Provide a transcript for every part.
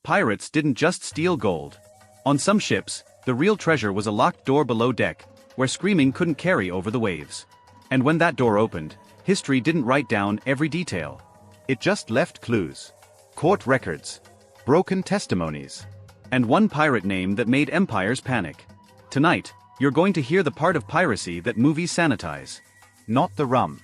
pirates didn't just steal gold. On some ships, the real treasure was a locked door below deck, where screaming couldn't carry over the waves. And when that door opened, history didn't write down every detail. It just left clues, court records, broken testimonies, and one pirate name that made empires panic. Tonight, you're going to hear the part of piracy that movies sanitize. Not the rum,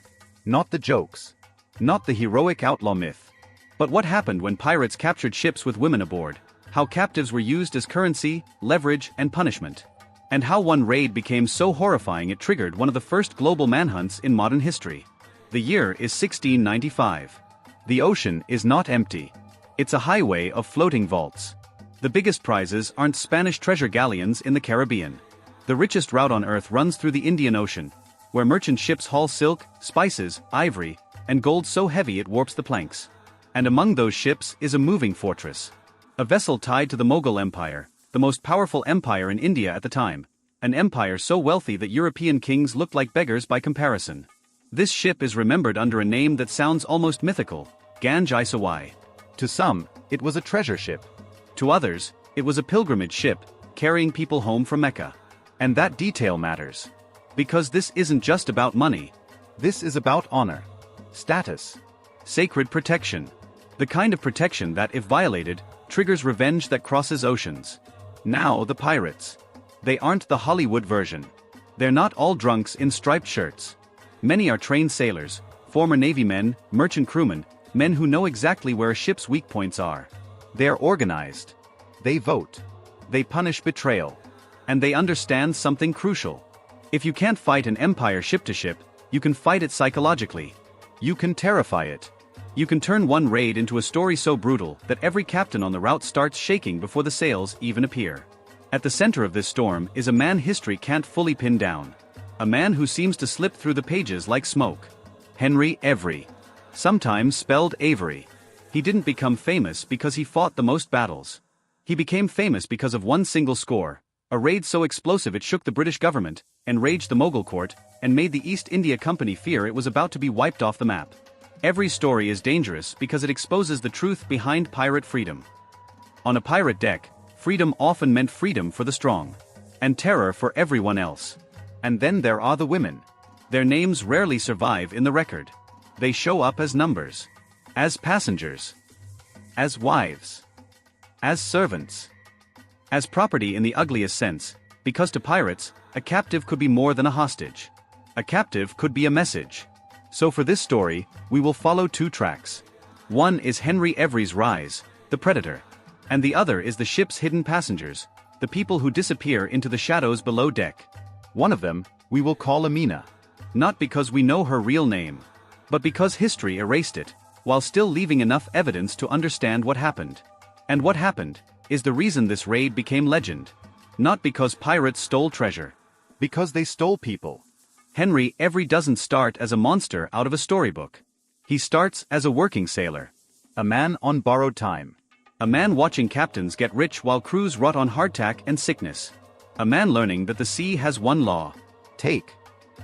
not the jokes, not the heroic outlaw myth. But what happened when pirates captured ships with women aboard? How captives were used as currency, leverage, and punishment. And how one raid became so horrifying it triggered one of the first global manhunts in modern history. The year is 1695. The ocean is not empty. It's a highway of floating vaults. The biggest prizes aren't Spanish treasure galleons in the Caribbean. The richest route on Earth runs through the Indian Ocean, where merchant ships haul silk, spices, ivory, and gold so heavy it warps the planks. And among those ships is a moving fortress. A vessel tied to the Mughal Empire, the most powerful empire in India at the time. An empire so wealthy that European kings looked like beggars by comparison. This ship is remembered under a name that sounds almost mythical, Ganj-i-Sawai. To some, it was a treasure ship. To others, it was a pilgrimage ship, carrying people home from Mecca. And that detail matters. Because this isn't just about money. This is about honor, status, sacred protection. The kind of protection that, if violated, triggers revenge that crosses oceans. Now the pirates. They aren't the Hollywood version. They're not all drunks in striped shirts. Many are trained sailors, former Navy men, merchant crewmen, men who know exactly where a ship's weak points are. They're organized. They vote. They punish betrayal. And they understand something crucial. If you can't fight an empire ship to ship, you can fight it psychologically. You can terrify it. You can turn one raid into a story so brutal that every captain on the route starts shaking before the sails even appear. At the center of this storm is a man history can't fully pin down. A man who seems to slip through the pages like smoke. Henry Avery. Sometimes spelled Avery. He didn't become famous because he fought the most battles. He became famous because of one single score, a raid so explosive it shook the British government, enraged the Mughal court, and made the East India Company fear it was about to be wiped off the map. Every story is dangerous because it exposes the truth behind pirate freedom. On a pirate deck, freedom often meant freedom for the strong. And terror for everyone else. And then there are the women. Their names rarely survive in the record. They show up as numbers. As passengers. As wives. As servants. As property in the ugliest sense, because to pirates, a captive could be more than a hostage. A captive could be a message. So for this story, we will follow two tracks. One is Henry Avery's rise, the predator. And the other is the ship's hidden passengers, the people who disappear into the shadows below deck. One of them, we will call Amina. Not because we know her real name, but because history erased it, while still leaving enough evidence to understand what happened. And what happened is the reason this raid became legend. Not because pirates stole treasure. Because they stole people. Henry Avery doesn't start as a monster out of a storybook. He starts as a working sailor. A man on borrowed time. A man watching captains get rich while crews rot on hardtack and sickness. A man learning that the sea has one law. Take.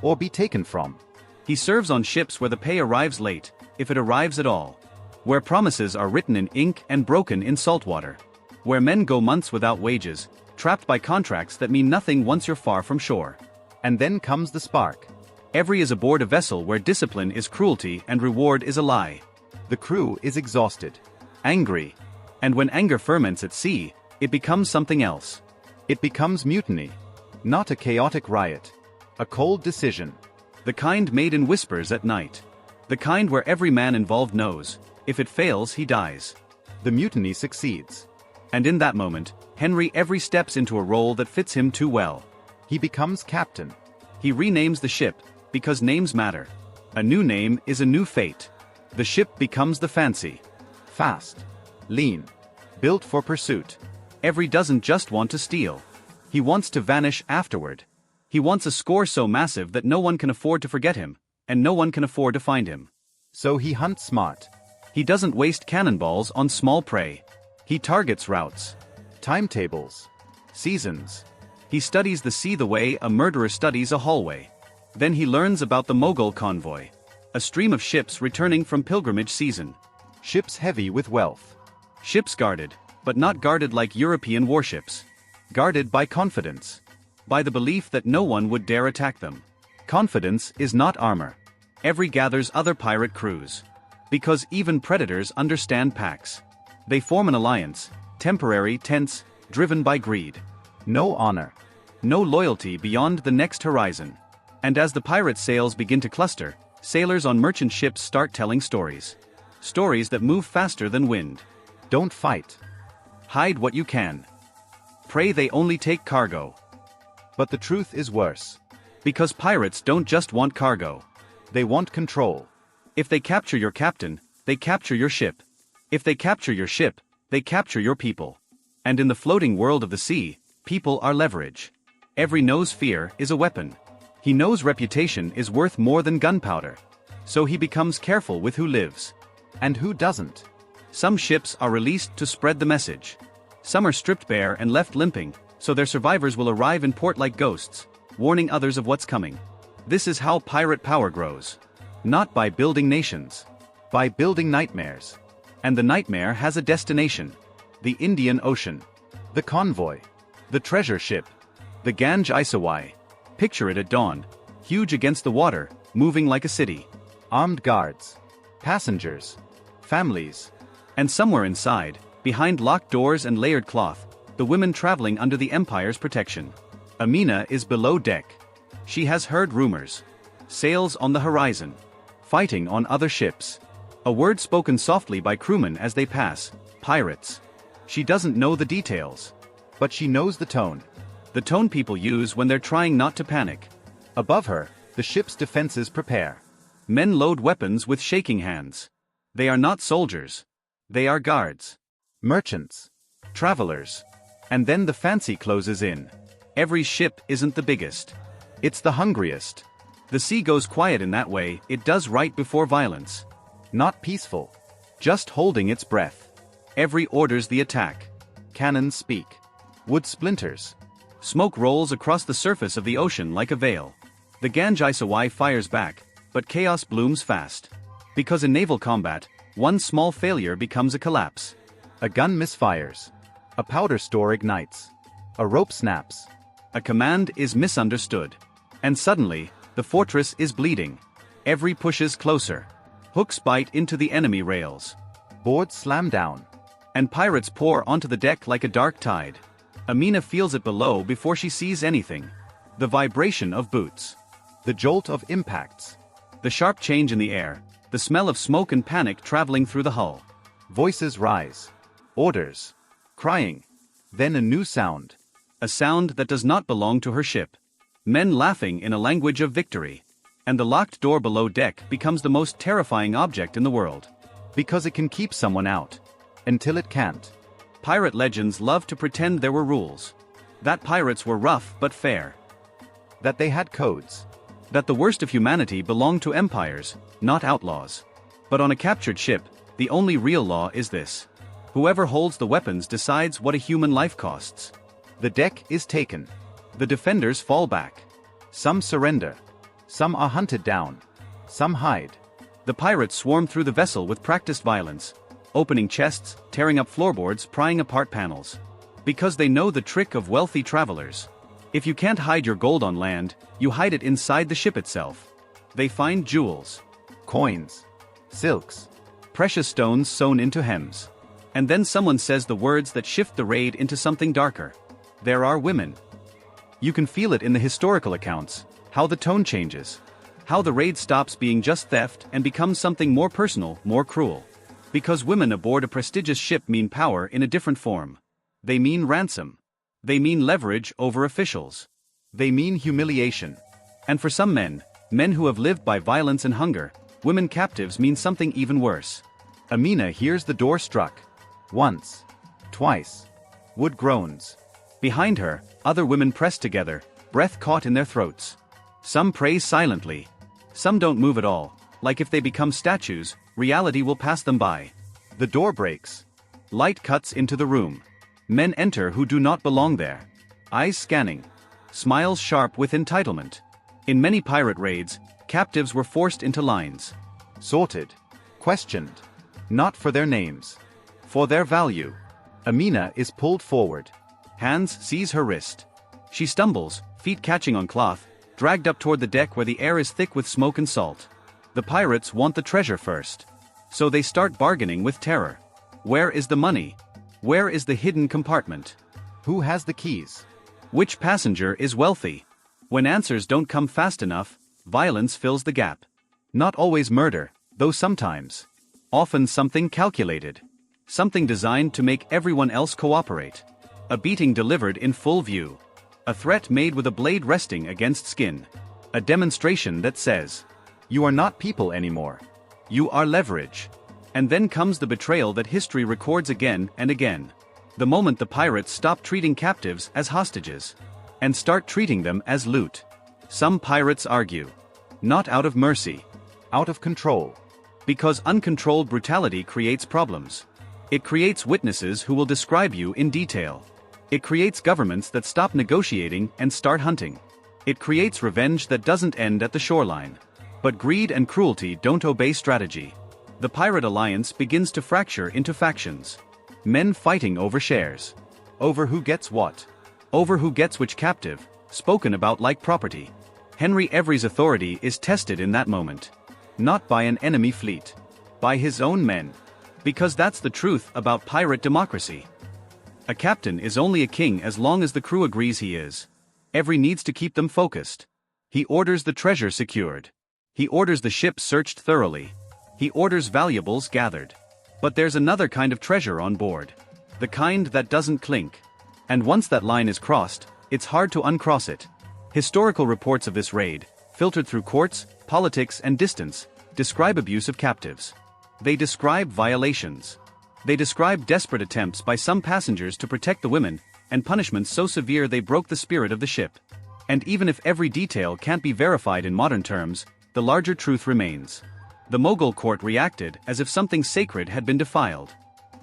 Or be taken from. He serves on ships where the pay arrives late, if it arrives at all. Where promises are written in ink and broken in salt water. Where men go months without wages, trapped by contracts that mean nothing once you're far from shore. And then comes the spark. Avery is aboard a vessel where discipline is cruelty and reward is a lie. The crew is exhausted. Angry. And when anger ferments at sea, it becomes something else. It becomes mutiny. Not a chaotic riot. A cold decision. The kind made in whispers at night. The kind where every man involved knows, if it fails he dies. The mutiny succeeds. And in that moment, Henry Avery steps into a role that fits him too well. He becomes captain. He renames the ship, because names matter. A new name is a new fate. The ship becomes the Fancy. Fast. Lean. Built for pursuit. Avery doesn't just want to steal. He wants to vanish afterward. He wants a score so massive that no one can afford to forget him, and no one can afford to find him. So he hunts smart. He doesn't waste cannonballs on small prey. He targets routes. Timetables. Seasons. He studies the sea the way a murderer studies a hallway. Then he learns about the Mughal convoy. A stream of ships returning from pilgrimage season. Ships heavy with wealth. Ships guarded. but not guarded like European warships. Guarded by confidence. By the belief that no one would dare attack them. Confidence is not armor. Avery gathers other pirate crews. Because even predators understand packs. They form an alliance, temporary, tense, driven by greed. No honor. No loyalty beyond the next horizon. And as the pirate sails begin to cluster, sailors on merchant ships start telling stories. Stories that move faster than wind. Don't fight. Hide what you can. Pray they only take cargo. But the truth is worse. Because pirates don't just want cargo. They want control. If they capture your captain, they capture your ship. If they capture your ship, they capture your people. And in the floating world of the sea, people are leverage. Avery knows fear is a weapon. He knows reputation is worth more than gunpowder. So he becomes careful with who lives. And who doesn't. Some ships are released to spread the message. Some are stripped bare and left limping, so their survivors will arrive in port like ghosts, warning others of what's coming. This is how pirate power grows. Not by building nations. By building nightmares. And the nightmare has a destination. The Indian Ocean. The convoy. The treasure ship. The Ganj-i-Sawai. Picture it at dawn, huge against the water, moving like a city. Armed guards. Passengers. Families. And somewhere inside, behind locked doors and layered cloth, the women traveling under the Empire's protection. Amina is below deck. She has heard rumors. Sails on the horizon. Fighting on other ships. A word spoken softly by crewmen as they pass. Pirates. She doesn't know the details. But she knows the tone. The tone people use when they're trying not to panic. Above her, the ship's defenses prepare. Men load weapons with shaking hands. They are not soldiers. They are guards. Merchants. Travelers. And then the fancy closes in. Every ship isn't the biggest. It's the hungriest. The sea goes quiet in that way, it does right before violence. Not peaceful. Just holding its breath. Avery orders the attack. Cannons speak. Wood splinters. Smoke rolls across the surface of the ocean like a veil. The Ganj-i-Sawai fires back, but chaos blooms fast. Because in naval combat, one small failure becomes a collapse. A gun misfires. A powder store ignites. A rope snaps. A command is misunderstood. And suddenly, the fortress is bleeding. Avery pushes closer. Hooks bite into the enemy rails. Boards slam down. And pirates pour onto the deck like a dark tide. Amina feels it below before she sees anything. The vibration of boots. The jolt of impacts. The sharp change in the air. The smell of smoke and panic traveling through the hull. Voices rise. Orders. Crying. Then a new sound. A sound that does not belong to her ship. Men laughing in a language of victory. And the locked door below deck becomes the most terrifying object in the world. Because it can keep someone out. Until it can't. Pirate legends love to pretend there were rules. That pirates were rough but fair. That they had codes. That the worst of humanity belonged to empires, not outlaws. But on a captured ship, the only real law is this. Whoever holds the weapons decides what a human life costs. The deck is taken. The defenders fall back. Some surrender. Some are hunted down. Some hide. The pirates swarm through the vessel with practiced violence. Opening chests, tearing up floorboards, prying apart panels. Because they know the trick of wealthy travelers. If you can't hide your gold on land, you hide it inside the ship itself. They find jewels. Coins. Silks. Precious stones sewn into hems. And then someone says the words that shift the raid into something darker. There are women. You can feel it in the historical accounts, how the tone changes. How the raid stops being just theft and becomes something more personal, more cruel. Because women aboard a prestigious ship mean power in a different form. They mean ransom. They mean leverage over officials. They mean humiliation. And for some men, men who have lived by violence and hunger, women captives mean something even worse. Amina hears the door struck. Once. Twice. Wood groans. Behind her, other women press together, breath caught in their throats. Some pray silently. Some don't move at all, like if they become statues, reality will pass them by. The door breaks. Light cuts into the room. Men enter who do not belong there. Eyes scanning. Smiles sharp with entitlement. In many pirate raids, captives were forced into lines. Sorted. Questioned. Not for their names. For their value. Amina is pulled forward. Hands seize her wrist. She stumbles, feet catching on cloth, dragged up toward the deck where the air is thick with smoke and salt. The pirates want the treasure first. So they start bargaining with terror. Where is the money? Where is the hidden compartment? Who has the keys? Which passenger is wealthy? When answers don't come fast enough, violence fills the gap. Not always murder, though sometimes. Often something calculated. Something designed to make everyone else cooperate. A beating delivered in full view. A threat made with a blade resting against skin. A demonstration that says, "You are not people anymore. You are leverage." And then comes the betrayal that history records again and again. The moment the pirates stop treating captives as hostages and start treating them as loot. Some pirates argue. Not out of mercy. Out of control. Because uncontrolled brutality creates problems. It creates witnesses who will describe you in detail. It creates governments that stop negotiating and start hunting. It creates revenge that doesn't end at the shoreline. But greed and cruelty don't obey strategy. The pirate alliance begins to fracture into factions. Men fighting over shares. Over who gets what. Over who gets which captive, spoken about like property. Henry Avery's authority is tested in that moment. Not by an enemy fleet. By his own men. Because that's the truth about pirate democracy. A captain is only a king as long as the crew agrees he is. Avery needs to keep them focused. He orders the treasure secured. He orders the ship searched thoroughly. He orders valuables gathered. But there's another kind of treasure on board. The kind that doesn't clink. And once that line is crossed, it's hard to uncross it. Historical reports of this raid, filtered through courts, politics and distance, describe abuse of captives. They describe violations. They describe desperate attempts by some passengers to protect the women, and punishments so severe they broke the spirit of the ship. And even if every detail can't be verified in modern terms, the larger truth remains. The Mughal court reacted as if something sacred had been defiled.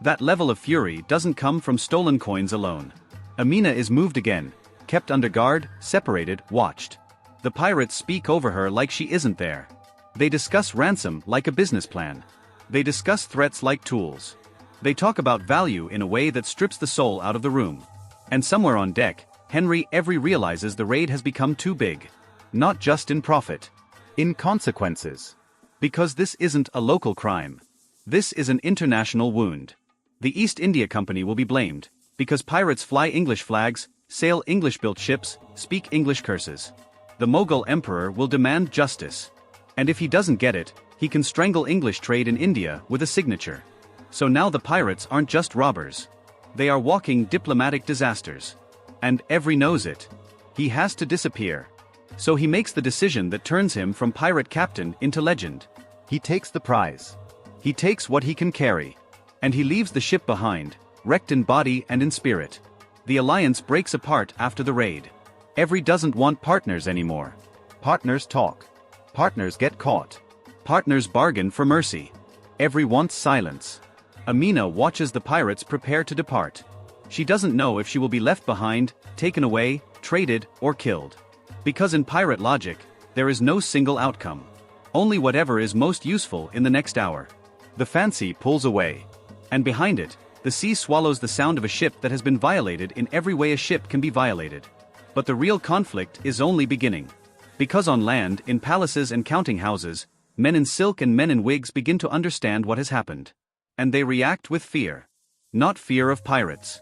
That level of fury doesn't come from stolen coins alone. Amina is moved again, kept under guard, separated, watched. The pirates speak over her like she isn't there. They discuss ransom like a business plan. They discuss threats like tools. They talk about value in a way that strips the soul out of the room. And somewhere on deck, Henry Avery realizes the raid has become too big. Not just in profit. In consequences. Because this isn't a local crime. This is an international wound. The East India Company will be blamed, because pirates fly English flags, sail English-built ships, speak English curses. The Mughal Emperor will demand justice. And if he doesn't get it, he can strangle English trade in India with a signature. So now the pirates aren't just robbers. They are walking diplomatic disasters. And Avery knows it. He has to disappear. So he makes the decision that turns him from pirate captain into legend. He takes the prize. He takes what he can carry. And he leaves the ship behind, wrecked in body and in spirit. The alliance breaks apart after the raid. Avery doesn't want partners anymore. Partners talk. Partners get caught. Partners bargain for mercy. Avery wants silence. Amina watches the pirates prepare to depart. She doesn't know if she will be left behind, taken away, traded, or killed. Because in pirate logic, there is no single outcome. Only whatever is most useful in the next hour. The fancy pulls away. And behind it, the sea swallows the sound of a ship that has been violated in every way a ship can be violated. But the real conflict is only beginning. Because on land, in palaces and counting houses, men in silk and men in wigs begin to understand what has happened. And they react with fear. Not fear of pirates.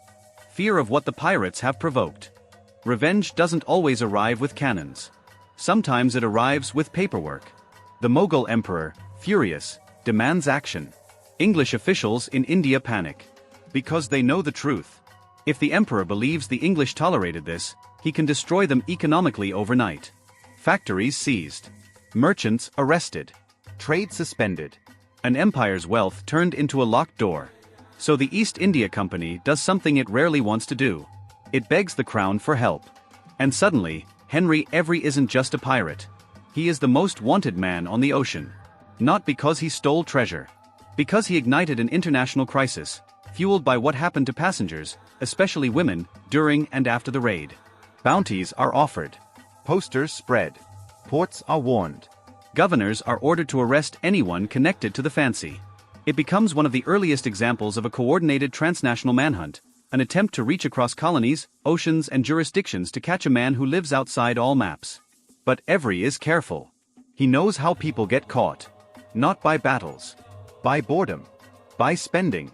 Fear of what the pirates have provoked. Revenge doesn't always arrive with cannons. Sometimes it arrives with paperwork. The Mughal Emperor, furious, demands action. English officials in India panic. Because they know the truth. If the emperor believes the English tolerated this, he can destroy them economically overnight. Factories seized. Merchants arrested. Trade suspended. An empire's wealth turned into a locked door. So the East India Company does something it rarely wants to do. It begs the crown for help. And suddenly, Henry Avery isn't just a pirate. He is the most wanted man on the ocean. Not because he stole treasure. Because he ignited an international crisis, fueled by what happened to passengers, especially women, during and after the raid. Bounties are offered. Posters spread. Ports are warned. Governors are ordered to arrest anyone connected to the fancy. It becomes one of the earliest examples of a coordinated transnational manhunt, an attempt to reach across colonies, oceans, and jurisdictions to catch a man who lives outside all maps. But Avery is careful. He knows how people get caught. Not by battles. By boredom. By spending.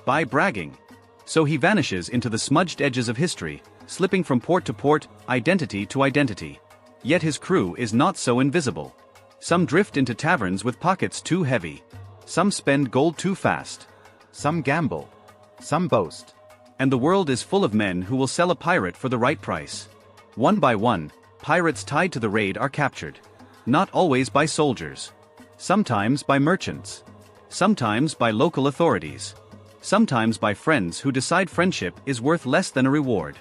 By bragging. So he vanishes into the smudged edges of history, slipping from port to port, identity to identity. Yet his crew is not so invisible. Some drift into taverns with pockets too heavy. Some spend gold too fast. Some gamble. Some boast. And the world is full of men who will sell a pirate for the right price. One by one, pirates tied to the raid are captured. Not always by soldiers. Sometimes by merchants. Sometimes by local authorities. Sometimes by friends who decide friendship is worth less than a reward.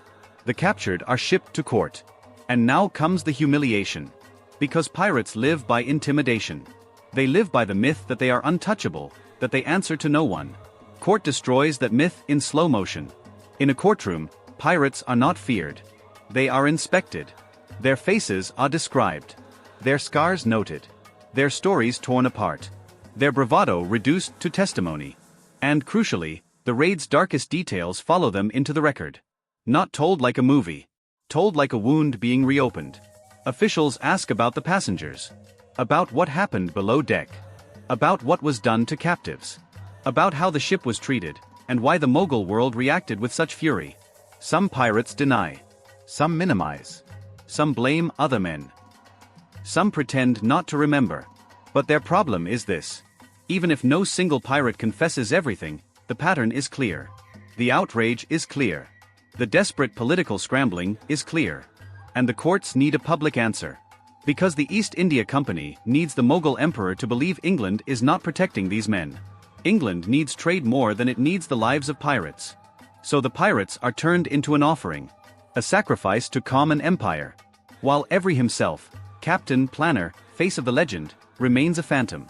The captured are shipped to court. And now comes the humiliation. Because pirates live by intimidation. They live by the myth that they are untouchable, that they answer to no one. Court destroys that myth in slow motion. In a courtroom, pirates are not feared. They are inspected. Their faces are described. Their scars noted. Their stories torn apart. Their bravado reduced to testimony. And crucially, the raid's darkest details follow them into the record. Not told like a movie. Told like a wound being reopened. Officials ask about the passengers. About what happened below deck. About what was done to captives. About how the ship was treated, and why the Mughal world reacted with such fury. Some pirates deny. Some minimize. Some blame other men. Some pretend not to remember. But their problem is this. Even if no single pirate confesses everything, the pattern is clear. The outrage is clear. The desperate political scrambling is clear. And the courts need a public answer. Because the East India Company needs the Mughal Emperor to believe England is not protecting these men. England needs trade more than it needs the lives of pirates. So the pirates are turned into an offering. A sacrifice to calm an empire. While Avery himself, captain, planner, face of the legend, remains a phantom.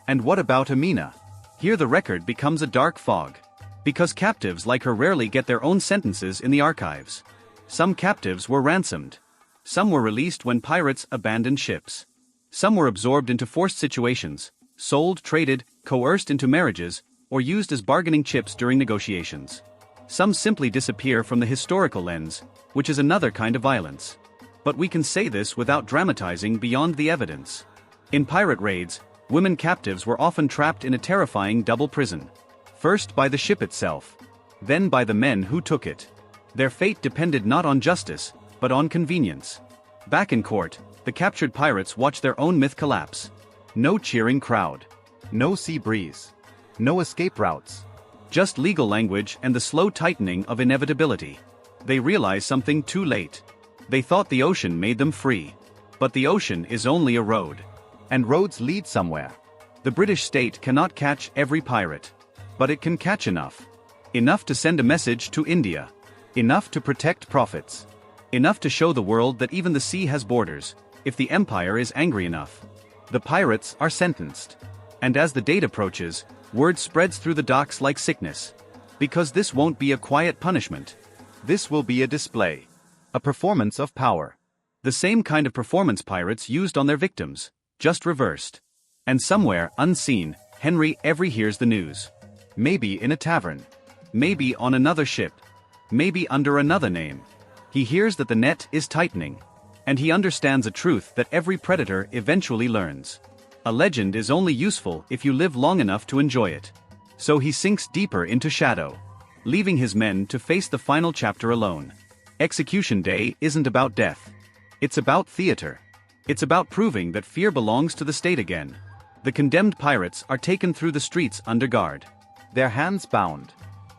And what about Amina? Here the record becomes a dark fog. Because captives like her rarely get their own sentences in the archives. Some captives were ransomed. Some were released when pirates abandoned ships. Some were absorbed into forced situations, sold, traded, coerced into marriages, or used as bargaining chips during negotiations. Some simply disappear from the historical lens, which is another kind of violence. But we can say this without dramatizing beyond the evidence. In pirate raids, women captives were often trapped in a terrifying double prison. First by the ship itself. Then by the men who took it. Their fate depended not on justice, but on convenience. Back in court, the captured pirates watched their own myth collapse. No cheering crowd. No sea breeze. No escape routes. Just legal language and the slow tightening of inevitability. They realized something too late. They thought the ocean made them free. But the ocean is only a road. And roads lead somewhere. The British state cannot catch every pirate. But it can catch enough. Enough to send a message to India. Enough to protect profits. Enough to show the world that even the sea has borders, if the empire is angry enough. The pirates are sentenced. And as the date approaches, word spreads through the docks like sickness. Because this won't be a quiet punishment. This will be a display. A performance of power. The same kind of performance pirates used on their victims, just reversed. And somewhere, unseen, Henry Avery hears the news. Maybe in a tavern. Maybe on another ship. Maybe under another name. He hears that the net is tightening. And he understands a truth that every predator eventually learns. A legend is only useful if you live long enough to enjoy it. So he sinks deeper into shadow. Leaving his men to face the final chapter alone. Execution Day isn't about death. It's about theater. It's about proving that fear belongs to the state again. The condemned pirates are taken through the streets under guard. Their hands bound.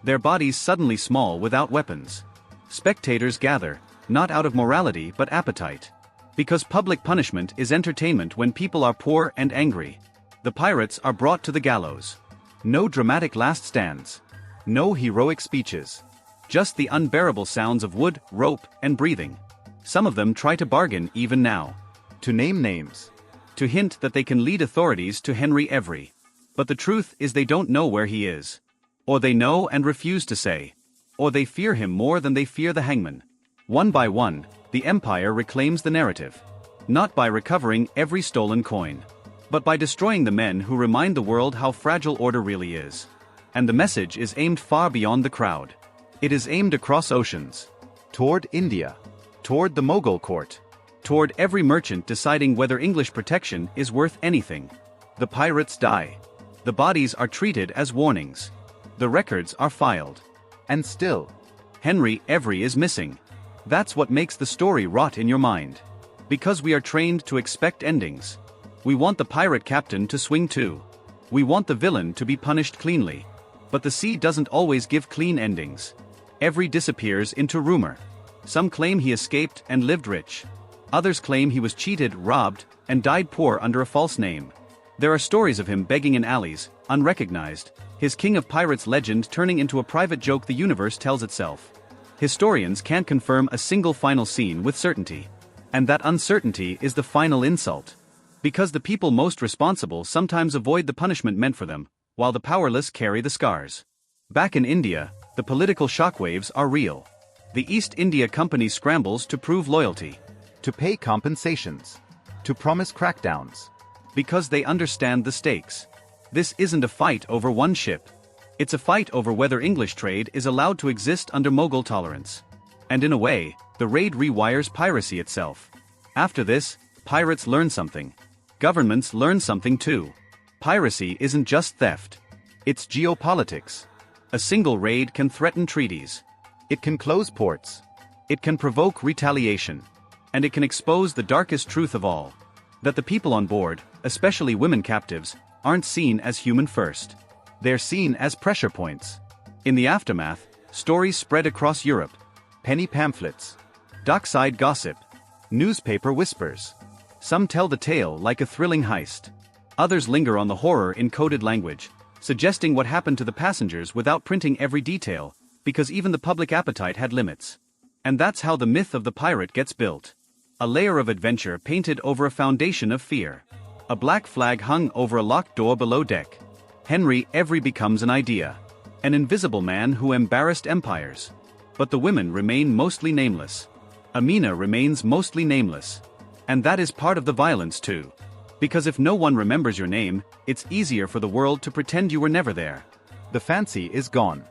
Their bodies suddenly small without weapons. Spectators gather, not out of morality but appetite. Because public punishment is entertainment when people are poor and angry. The pirates are brought to the gallows. No dramatic last stands. No heroic speeches. Just the unbearable sounds of wood, rope, and breathing. Some of them try to bargain even now. To name names. To hint that they can lead authorities to Henry Avery. But the truth is they don't know where he is. Or they know and refuse to say. Or they fear him more than they fear the hangman. One by one, the empire reclaims the narrative. Not by recovering every stolen coin. but by destroying the men who remind the world how fragile order really is. And the message is aimed far beyond the crowd. It is aimed across oceans. Toward India. Toward the Mughal court. Toward every merchant deciding whether English protection is worth anything. The pirates die. The bodies are treated as warnings. The records are filed. And still, Henry Avery is missing. That's what makes the story rot in your mind. Because we are trained to expect endings. We want the pirate captain to swing too. We want the villain to be punished cleanly. But the sea doesn't always give clean endings. Avery disappears into rumor. Some claim he escaped and lived rich. Others claim he was cheated, robbed, and died poor under a false name. There are stories of him begging in alleys, unrecognized, his king of pirates legend turning into a private joke the universe tells itself. Historians can't confirm a single final scene with certainty. And that uncertainty is the final insult. Because the people most responsible sometimes avoid the punishment meant for them, while the powerless carry the scars. Back in India, the political shockwaves are real. The East India Company scrambles to prove loyalty. To pay compensations. To promise crackdowns. Because they understand the stakes. This isn't a fight over one ship. It's a fight over whether English trade is allowed to exist under Mughal tolerance. And in a way, the raid rewires piracy itself. After this, pirates learn something. Governments learn something too. Piracy isn't just theft. It's geopolitics. A single raid can threaten treaties. It can close ports. It can provoke retaliation. And it can expose the darkest truth of all. That the people on board, especially women captives, aren't seen as human first. They're seen as pressure points. In the aftermath, stories spread across Europe. Penny pamphlets. Dockside gossip. Newspaper whispers. Some tell the tale like a thrilling heist. Others linger on the horror in coded language, suggesting what happened to the passengers without printing every detail, because even the public appetite had limits. And that's how the myth of the pirate gets built. A layer of adventure painted over a foundation of fear. A black flag hung over a locked door below deck. Henry Avery becomes an idea. An invisible man who embarrassed empires. But the women remain mostly nameless. Amina remains mostly nameless. And that is part of the violence too. Because if no one remembers your name, it's easier for the world to pretend you were never there. The fancy is gone.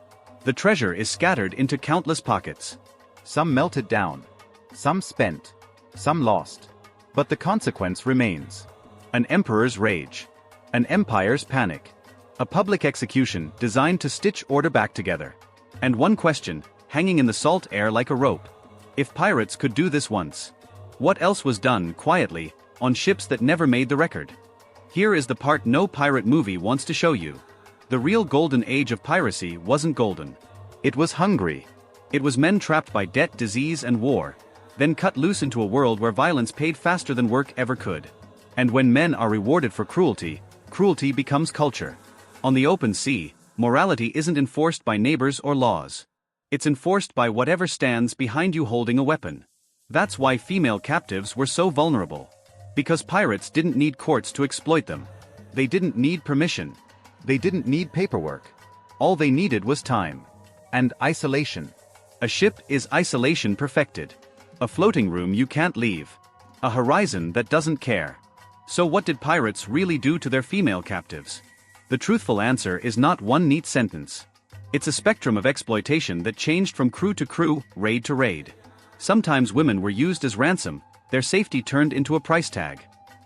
The treasure is scattered into countless pockets. Some melted down. Some spent. Some lost. But the consequence remains. An emperor's rage. An empire's panic. A public execution designed to stitch order back together. And one question, hanging in the salt air like a rope. If pirates could do this once, what else was done quietly, on ships that never made the record? Here is the part no pirate movie wants to show you. The real golden age of piracy wasn't golden. It was hungry. It was men trapped by debt, disease, and war, then cut loose into a world where violence paid faster than work ever could. And when men are rewarded for cruelty, cruelty becomes culture. On the open sea, morality isn't enforced by neighbors or laws. It's enforced by whatever stands behind you holding a weapon. That's why female captives were so vulnerable. Because pirates didn't need courts to exploit them. They didn't need permission. They didn't need paperwork. All they needed was time. And isolation. A ship is isolation perfected. A floating room you can't leave. A horizon that doesn't care. So what did pirates really do to their female captives? The truthful answer is not one neat sentence. It's a spectrum of exploitation that changed from crew to crew, raid to raid. Sometimes women were used as ransom, their safety turned into a price tag.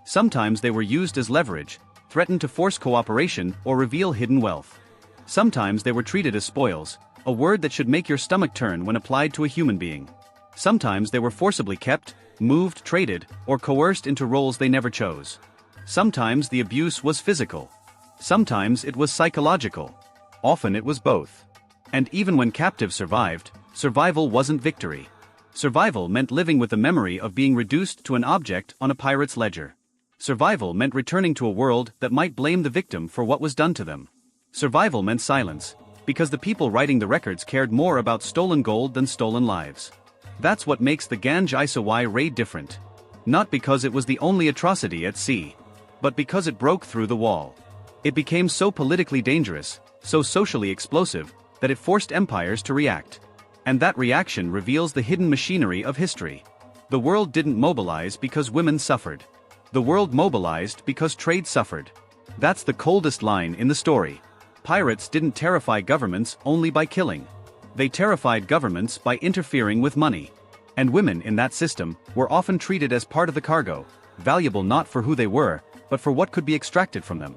Sometimes they were used as leverage, threatened to force cooperation or reveal hidden wealth. Sometimes they were treated as spoils, a word that should make your stomach turn when applied to a human being. Sometimes they were forcibly kept, moved, traded, or coerced into roles they never chose. Sometimes the abuse was physical. Sometimes it was psychological. Often it was both. And even when captives survived, survival wasn't victory. Survival meant living with the memory of being reduced to an object on a pirate's ledger. Survival meant returning to a world that might blame the victim for what was done to them. Survival meant silence, because the people writing the records cared more about stolen gold than stolen lives. That's what makes the Ganj-i-Sawai raid different. Not because it was the only atrocity at sea, but because it broke through the wall. It became so politically dangerous, so socially explosive, that it forced empires to react. And that reaction reveals the hidden machinery of history. The world didn't mobilize because women suffered. The world mobilized because trade suffered. That's the coldest line in the story. Pirates didn't terrify governments only by killing. They terrified governments by interfering with money. And women in that system were often treated as part of the cargo, valuable not for who they were, but for what could be extracted from them.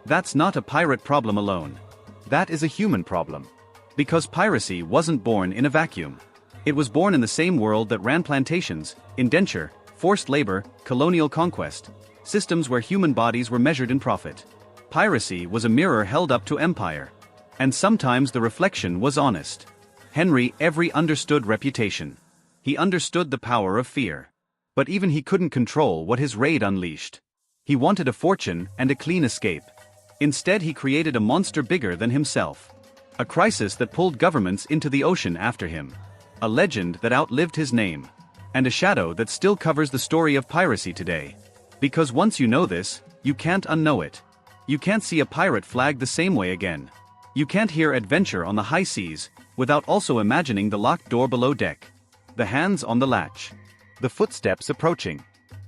That's not a pirate problem alone. That is a human problem. Because piracy wasn't born in a vacuum. It was born in the same world that ran plantations, indenture, forced labor, colonial conquest, systems where human bodies were measured in profit. Piracy was a mirror held up to empire. And sometimes the reflection was honest. Henry Avery understood reputation. He understood the power of fear. But even he couldn't control what his raid unleashed. He wanted a fortune and a clean escape. Instead, he created a monster bigger than himself. A crisis that pulled governments into the ocean after him. A legend that outlived his name. And a shadow that still covers the story of piracy today. Because once you know this, you can't unknow it. You can't see a pirate flag the same way again. You can't hear adventure on the high seas without also imagining the locked door below deck. The hands on the latch. The footsteps approaching.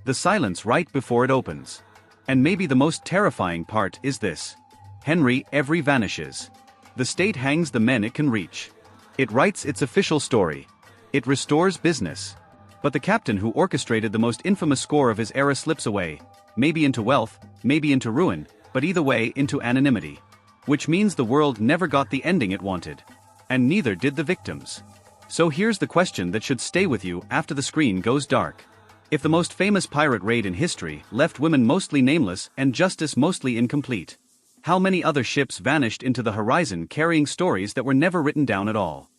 The silence right before it opens. And maybe the most terrifying part is this. Henry Avery vanishes. The state hangs the men it can reach. It writes its official story. It restores business. But the captain who orchestrated the most infamous score of his era slips away, maybe into wealth, maybe into ruin, but either way into anonymity. Which means the world never got the ending it wanted. And neither did the victims. So here's the question that should stay with you after the screen goes dark. If the most famous pirate raid in history left women mostly nameless and justice mostly incomplete, how many other ships vanished into the horizon carrying stories that were never written down at all?